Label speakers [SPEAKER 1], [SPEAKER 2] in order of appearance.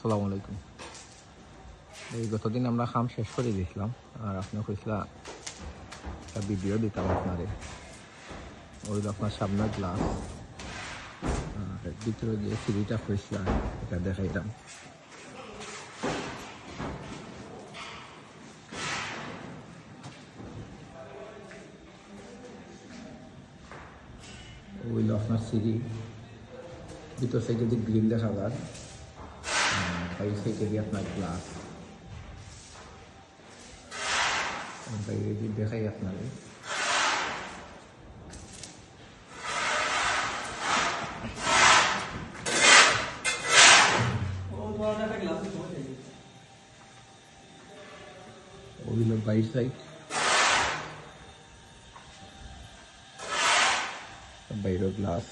[SPEAKER 1] আসসালামু আলাইকুম। এই গতদিন আমরা খাম শেষ করে দিয়েছিলাম আর আপনি কইসলা একটা ভিডিও দিতাম আপনারে। ওই আপনার সামনের গ্লাস আর ভিতরে যে সিঁড়িটা কইসলা এটা দেখাইলাম। ওইল আপনার সিঁড়ি ভিতর সাইডে যে গ্রিল দেখা যায় এই সাইডে দিয়ে আপনার গ্লাস বাইরে দিয়ে দেখাই আপনারে। ওইল বাইর সাইড বাইরের গ্লাস